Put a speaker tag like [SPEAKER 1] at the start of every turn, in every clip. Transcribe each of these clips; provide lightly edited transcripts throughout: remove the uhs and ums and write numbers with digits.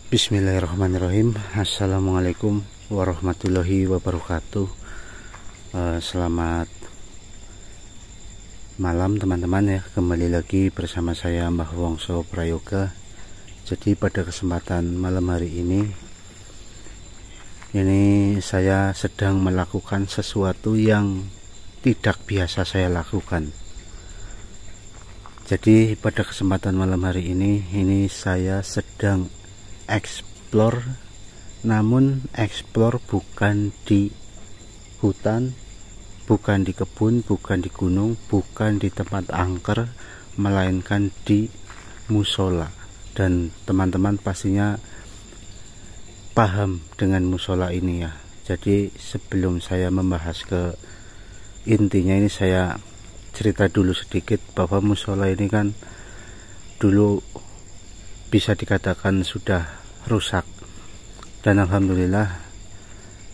[SPEAKER 1] Bismillahirrahmanirrahim. Assalamualaikum warahmatullahi wabarakatuh. Selamat malam teman-teman ya. Kembali lagi bersama saya Mbah Wongso Prayoga. Jadi pada kesempatan malam hari ini saya sedang melakukan sesuatu yang tidak biasa saya lakukan. Jadi pada kesempatan malam hari ini saya sedang explore, namun explore bukan di hutan, bukan di kebun, bukan di gunung, bukan di tempat angker, melainkan di musola. Dan teman-teman pastinya paham dengan musola ini ya. Jadi sebelum saya membahas ke intinya, ini saya cerita dulu sedikit bahwa musola ini kan dulu bisa dikatakan sudah rusak, dan alhamdulillah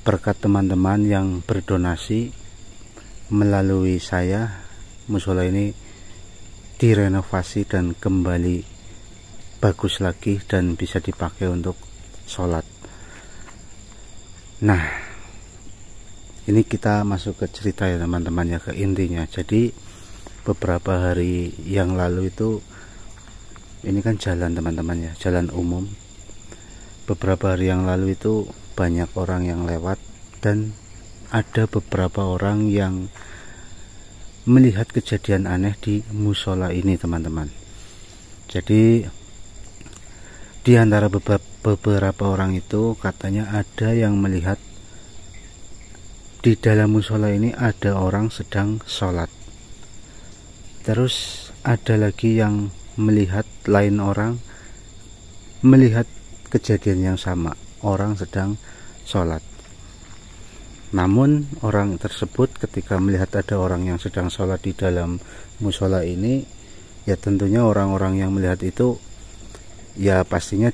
[SPEAKER 1] berkat teman-teman yang berdonasi melalui saya, musola ini direnovasi dan kembali bagus lagi dan bisa dipakai untuk sholat. Nah, ini kita masuk ke cerita ya teman-teman ya, ke intinya. Jadi beberapa hari yang lalu itu, ini kan jalan teman-teman ya, jalan umum. Beberapa hari yang lalu itu banyak orang yang lewat, dan ada beberapa orang yang melihat kejadian aneh di musola ini teman-teman. Jadi di antara beberapa orang itu katanya ada yang melihat di dalam musola ini ada orang sedang sholat. Terus ada lagi yang melihat lain orang melihat kejadian yang sama, orang sedang sholat. Namun orang tersebut ketika melihat ada orang yang sedang sholat di dalam musola ini, ya tentunya orang-orang yang melihat itu ya pastinya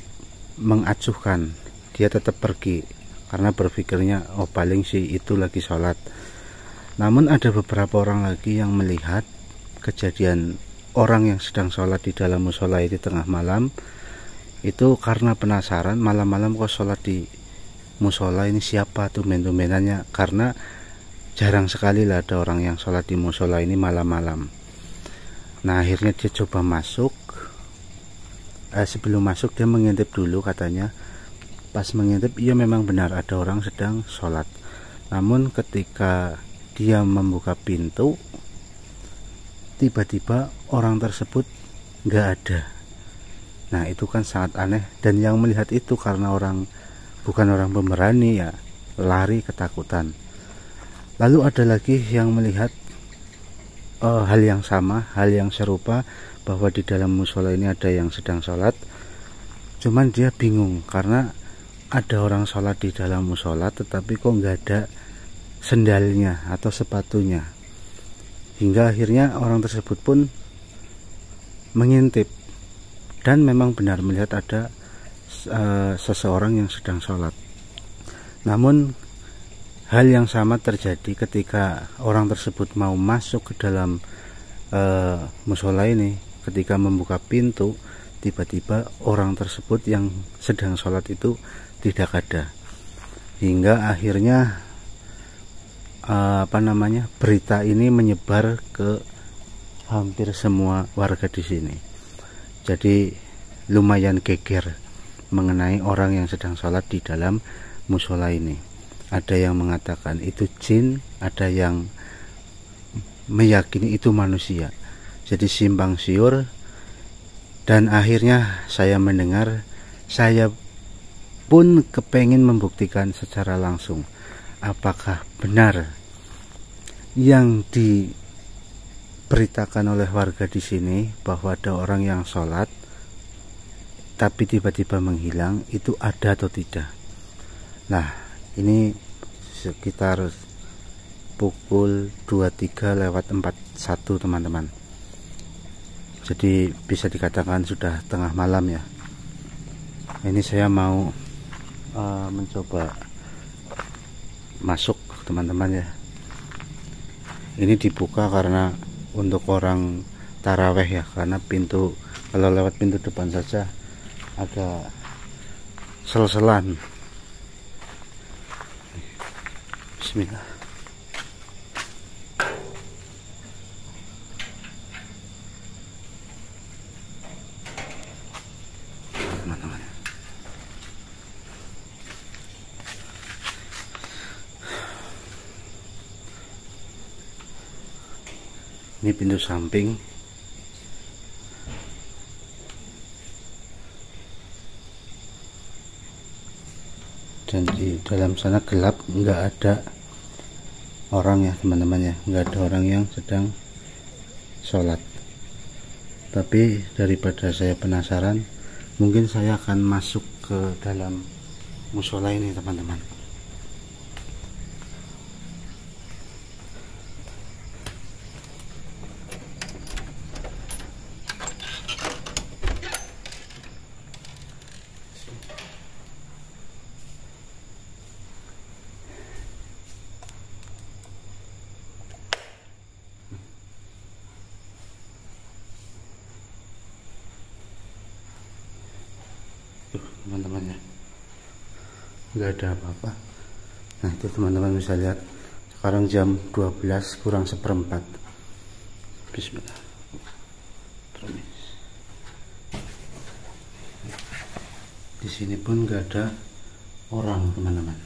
[SPEAKER 1] mengacuhkan, dia tetap pergi karena berpikirnya oh paling sih itu lagi sholat. Namun ada beberapa orang lagi yang melihat kejadian orang yang sedang sholat di dalam musola itu tengah malam, itu karena penasaran, malam-malam kok sholat di musola ini, siapa tuh tumben-tumbenannya, karena jarang sekali lah ada orang yang sholat di musola ini malam-malam. Nah akhirnya dia coba masuk. Sebelum masuk dia mengintip dulu katanya. Pas mengintip, iya memang benar ada orang sedang sholat. Namun ketika dia membuka pintu, tiba-tiba orang tersebut nggak ada. Nah itu kan sangat aneh, dan yang melihat itu karena bukan orang pemberani ya, lari ketakutan. Lalu ada lagi yang melihat hal yang sama, hal yang serupa, bahwa di dalam musola ini ada yang sedang sholat. Cuman dia bingung karena ada orang sholat di dalam musola, tetapi kok nggak ada sendalnya atau sepatunya. Hingga akhirnya orang tersebut pun mengintip, dan memang benar melihat ada seseorang yang sedang sholat. Namun hal yang sama terjadi ketika orang tersebut mau masuk ke dalam musola ini. Ketika membuka pintu, tiba-tiba orang tersebut yang sedang sholat itu tidak ada. Hingga akhirnya berita ini menyebar ke hampir semua warga di sini. Jadi lumayan geger mengenai orang yang sedang sholat di dalam musola ini. Ada yang mengatakan itu jin, ada yang meyakini itu manusia. Jadi simpang siur. Dan akhirnya saya mendengar, saya pun kepengen membuktikan secara langsung apakah benar yang diberitakan oleh warga di sini bahwa ada orang yang sholat tapi tiba-tiba menghilang, itu ada atau tidak. Nah ini sekitar pukul 23:41 teman-teman. Jadi bisa dikatakan sudah tengah malam ya. Ini saya mau mencoba masuk teman-teman ya. Ini dibuka karena untuk orang taraweh ya, karena pintu, kalau lewat pintu depan saja agak sel-selan. Bismillah. Teman-teman, ini pintu samping. Dan di dalam sana gelap, nggak ada orang ya teman-teman ya, nggak ada orang yang sedang sholat. Tapi daripada saya penasaran, mungkin saya akan masuk ke dalam musola ini teman-teman. Teman-teman ya, nggak ada apa-apa. Nah itu teman-teman bisa lihat, sekarang jam 12 kurang seperempat. Bismillah. Di sini pun nggak ada orang teman-teman.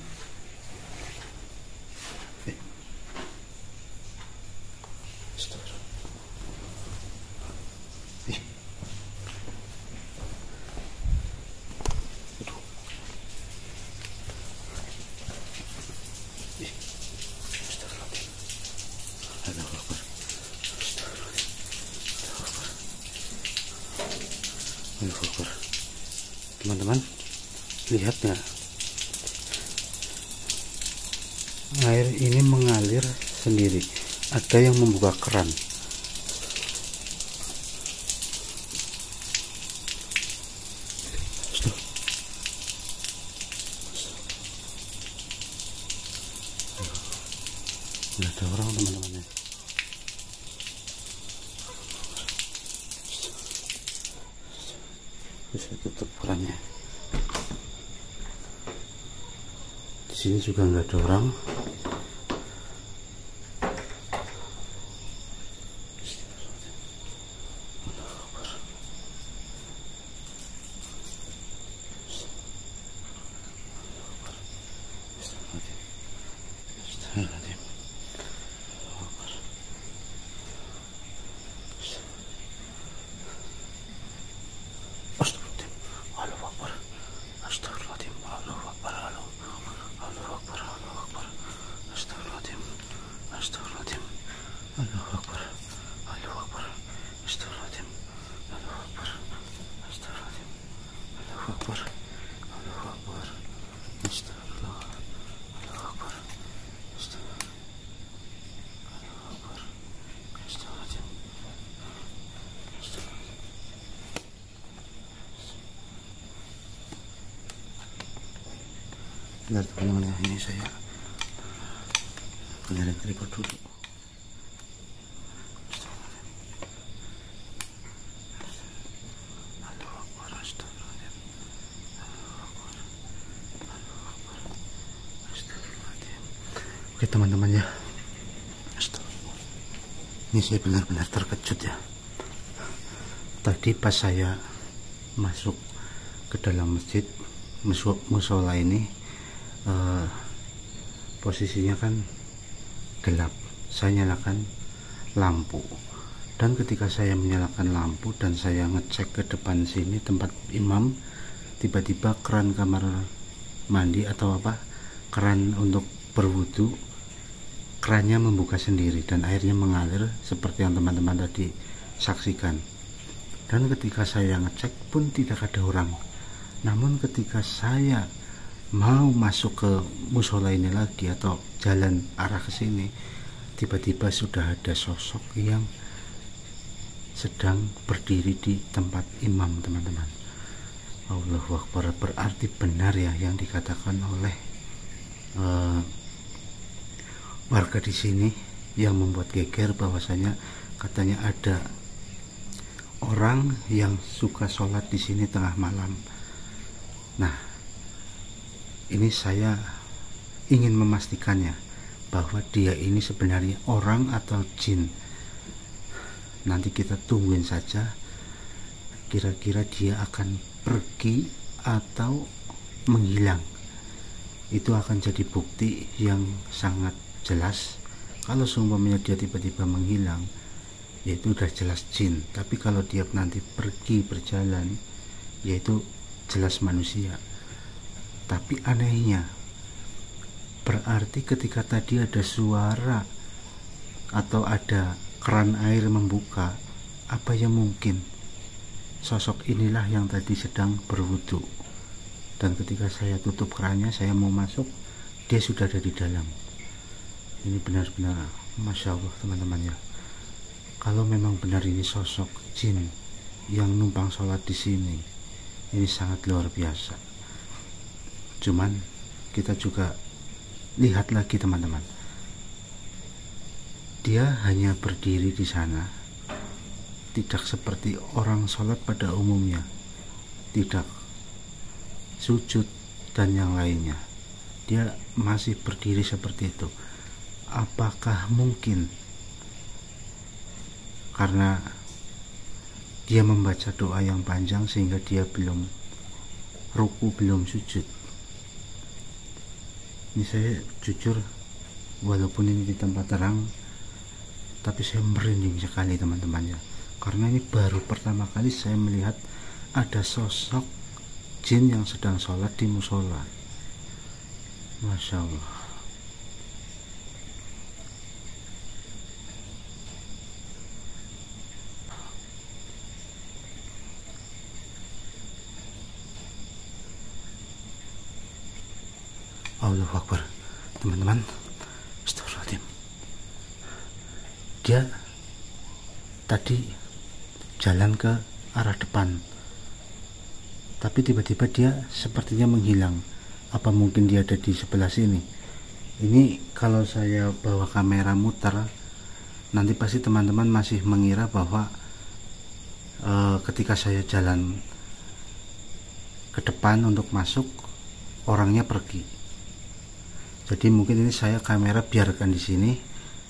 [SPEAKER 1] Teman-teman, lihat nggak, air ini mengalir sendiri, ada yang membuka keran. Nggak ada orang teman-teman ya. Bisa tutup kerannya. Di sini juga nggak ada orang. Bentar teman-teman ya, ini saya nyalain tripod dulu. Oke teman-teman ya, ini saya benar-benar terkejut ya. Tadi pas saya masuk ke dalam masjid musola ini, posisinya kan gelap. Saya nyalakan lampu, dan ketika saya menyalakan lampu dan saya ngecek ke depan sini tempat imam, tiba-tiba keran kamar mandi atau apa, keran untuk berwudu, kerannya membuka sendiri dan airnya mengalir seperti yang teman-teman tadi saksikan. Dan ketika saya ngecek pun tidak ada orang. Namun ketika saya mau masuk ke musola ini lagi atau jalan arah ke sini, tiba-tiba sudah ada sosok yang sedang berdiri di tempat imam teman-teman. Allahu Akbar. Berarti benar ya yang dikatakan oleh warga di sini yang membuat geger, bahwasanya katanya ada orang yang suka sholat di sini tengah malam. Nah, Ini saya ingin memastikannya bahwa dia ini sebenarnya orang atau jin. Nanti kita tungguin saja, kira-kira dia akan pergi atau menghilang. Itu akan jadi bukti yang sangat jelas. Kalau seumpamanya dia tiba-tiba menghilang, yaitu udah jelas jin. Tapi kalau dia nanti pergi berjalan, yaitu jelas manusia. Tapi anehnya, berarti ketika tadi ada suara atau ada keran air membuka, apa yang mungkin sosok inilah yang tadi sedang berwudu. Dan ketika saya tutup kerannya, saya mau masuk, dia sudah ada di dalam. Ini benar-benar Masya Allah teman-teman ya. Kalau memang benar ini sosok jin yang numpang sholat di sini, ini sangat luar biasa. Cuman kita juga lihat lagi teman-teman, dia hanya berdiri di sana, tidak seperti orang sholat pada umumnya, tidak sujud dan yang lainnya. Dia masih berdiri seperti itu. Apakah mungkin karena dia membaca doa yang panjang sehingga dia belum ruku, belum sujud? Ini saya jujur, walaupun ini di tempat terang, tapi saya merinding sekali teman-teman ya. Karena ini baru pertama kali saya melihat ada sosok jin yang sedang sholat di musola. Masya Allah. Allahu Akbar. Teman-teman, astagfirullahaladzim. Dia tadi jalan ke arah depan, tapi tiba-tiba dia sepertinya menghilang. Apa mungkin dia ada di sebelah sini? Ini kalau saya bawa kamera muter, nanti pasti teman-teman masih mengira bahwa ketika saya jalan ke depan untuk masuk, orangnya pergi. Jadi mungkin ini saya kamera biarkan di sini,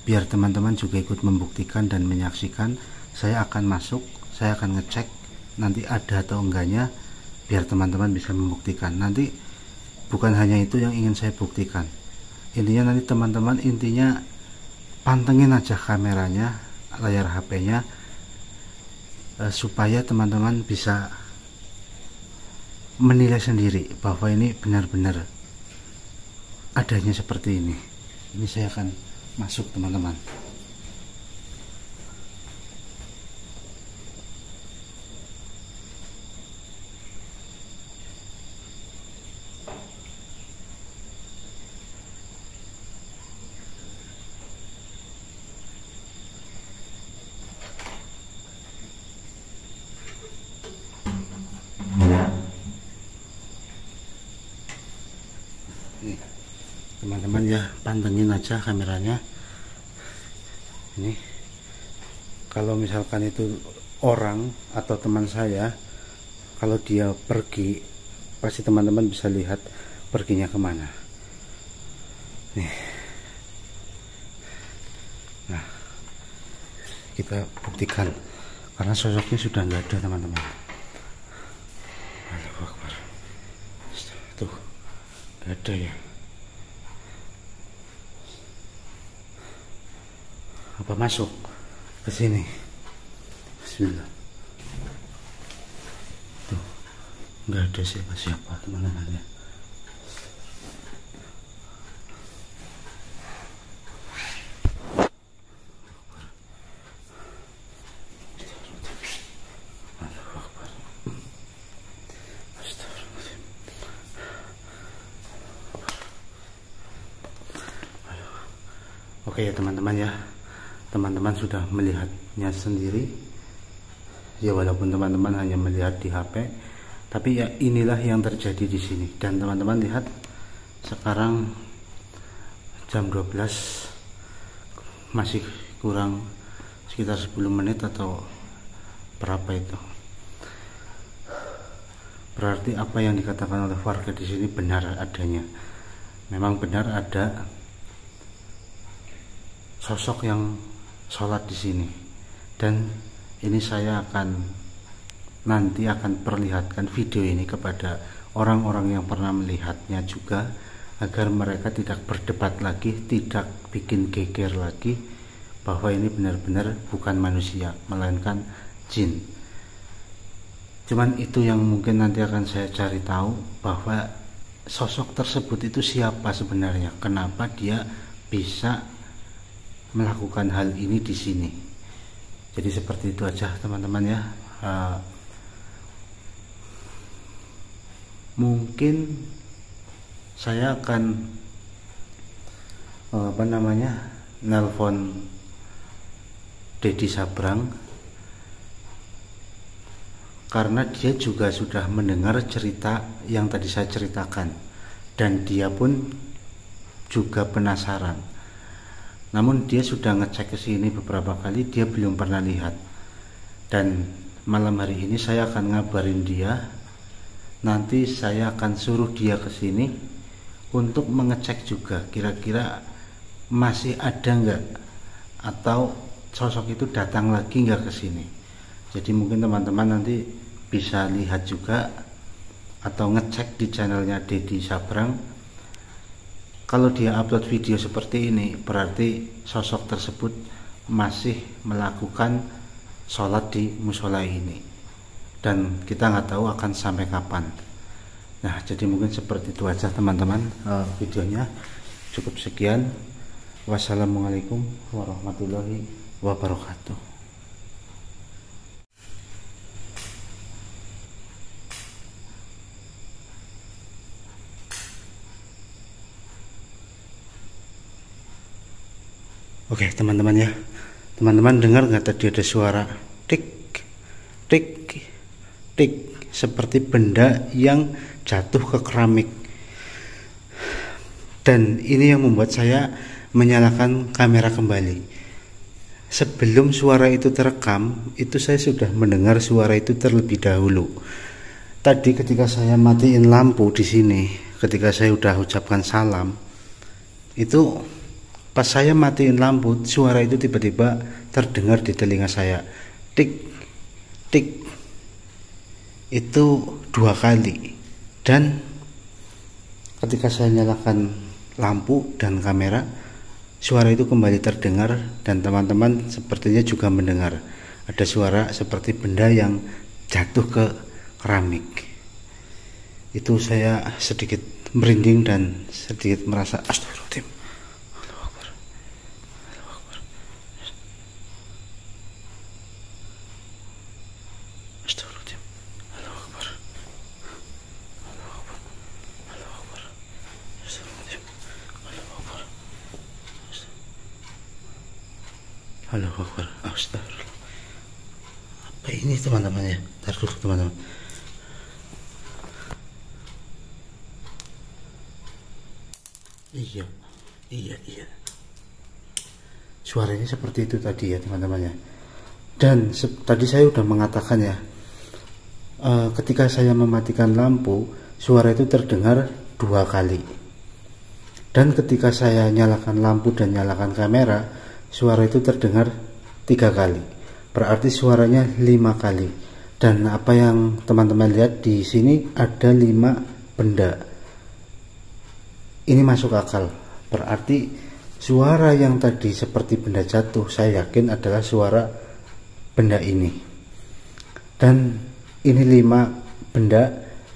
[SPEAKER 1] biar teman-teman juga ikut membuktikan dan menyaksikan. Saya akan masuk, saya akan ngecek nanti ada atau enggaknya, biar teman-teman bisa membuktikan. Nanti bukan hanya itu yang ingin saya buktikan, intinya nanti teman-teman pantengin aja kameranya, layar HP-nya, supaya teman-teman bisa menilai sendiri bahwa ini benar-benar adanya seperti ini. Ini saya akan masuk teman-teman. Teman-teman ya, pantengin aja kameranya. Ini kalau misalkan itu orang atau teman saya, kalau dia pergi, pasti teman-teman bisa lihat perginya kemana. Nih, nah kita buktikan karena sosoknya sudah nggak ada teman-teman. Allahu Akbar. Tuh nggak ada ya. Apa masuk ke sini? Bismillah. Tuh nggak ada siapa-siapa teman-teman ya. Oke ya teman-teman ya, teman-teman sudah melihatnya sendiri ya, walaupun teman-teman hanya melihat di HP, tapi ya inilah yang terjadi di sini. Dan teman-teman lihat sekarang jam 12, masih kurang sekitar 10 menit atau berapa itu. Berarti apa yang dikatakan oleh warga di sini benar adanya. Memang benar ada sosok yang sholat di sini. Dan ini saya nanti akan perlihatkan video ini kepada orang-orang yang pernah melihatnya juga, agar mereka tidak berdebat lagi, tidak bikin geger lagi bahwa ini benar-benar bukan manusia melainkan jin. Cuman itu yang mungkin nanti akan saya cari tahu, bahwa sosok tersebut itu siapa sebenarnya, kenapa dia bisa melakukan hal ini di sini. Jadi seperti itu aja teman-teman ya. Mungkin saya akan nelpon Dedi Sabrang, karena dia juga sudah mendengar cerita yang tadi saya ceritakan, dan dia pun juga penasaran. Namun dia sudah ngecek ke sini beberapa kali, dia belum pernah lihat. Dan malam hari ini saya akan ngabarin dia. Nanti saya akan suruh dia ke sini untuk mengecek juga kira-kira masih ada nggak, atau sosok itu datang lagi nggak ke sini. Jadi mungkin teman-teman nanti bisa lihat juga atau ngecek di channelnya Dedi Sabrang. Kalau dia upload video seperti ini, berarti sosok tersebut masih melakukan sholat di musola ini, dan kita nggak tahu akan sampai kapan. Nah, jadi mungkin seperti itu aja teman-teman, videonya cukup sekian. Wassalamualaikum warahmatullahi wabarakatuh. Oke teman-teman ya, teman-teman dengar nggak tadi ada suara tik tik tik, seperti benda yang jatuh ke keramik. Dan ini yang membuat saya menyalakan kamera kembali. Sebelum suara itu terekam, itu saya sudah mendengar suara itu terlebih dahulu. Tadi ketika saya matiin lampu di sini, ketika saya udah ucapkan salam, itu pas saya matiin lampu, suara itu tiba-tiba terdengar di telinga saya, tik tik, itu 2 kali. Dan ketika saya nyalakan lampu dan kamera, suara itu kembali terdengar, dan teman-teman sepertinya juga mendengar ada suara seperti benda yang jatuh ke keramik. Itu saya sedikit merinding dan sedikit merasa astagfirullahaladzim. Allahu Akbar. Astagfirullah. Apa ini teman-teman ya? Ntar dulu teman-teman. Iya. Suaranya seperti itu tadi ya teman-teman ya. Dan tadi saya sudah mengatakan ya, ketika saya mematikan lampu, suara itu terdengar 2 kali. Dan ketika saya nyalakan lampu dan nyalakan kamera, suara itu terdengar 3 kali, berarti suaranya 5 kali. Dan apa yang teman-teman lihat di sini ada 5 benda. Ini masuk akal, berarti suara yang tadi seperti benda jatuh, saya yakin adalah suara benda ini. Dan ini 5 benda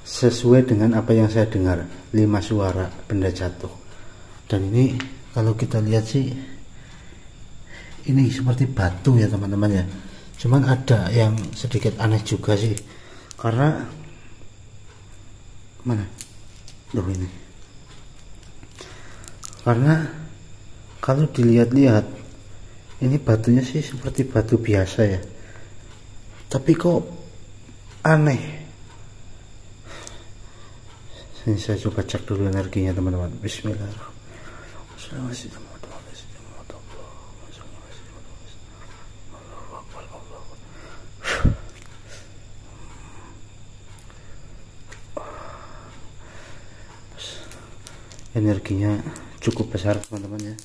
[SPEAKER 1] sesuai dengan apa yang saya dengar, 5 suara benda jatuh. Dan ini kalau kita lihat sih, ini seperti batu ya teman-teman ya. Cuman ada yang sedikit aneh juga sih, karena mana? Loh ini. Karena kalau dilihat-lihat, ini batunya sih seperti batu biasa ya, tapi kok aneh. Ini saya coba cek dulu energinya teman-teman. Bismillahirrahmanirrahim. energinya cukup besar teman-teman ya.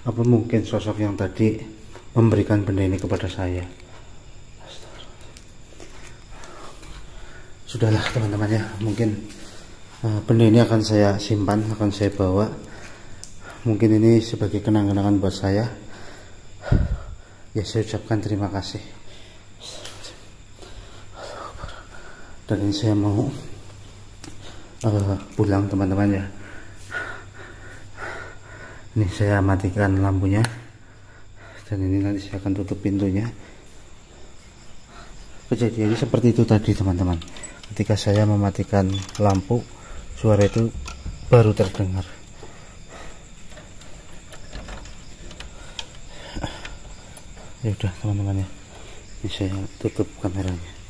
[SPEAKER 1] Apa mungkin sosok yang tadi memberikan benda ini kepada saya? Sudahlah teman-teman ya, mungkin benda ini akan saya simpan, akan saya bawa. Mungkin ini sebagai kenang-kenangan buat saya. Ya, saya ucapkan terima kasih. Dan ini saya mau pulang teman-teman ya. Ini saya matikan lampunya, dan ini nanti saya akan tutup pintunya. Kejadiannya seperti itu tadi teman-teman. Ketika saya mematikan lampu, suara itu baru terdengar. Ya udah teman-teman ya, ini saya tutup kameranya.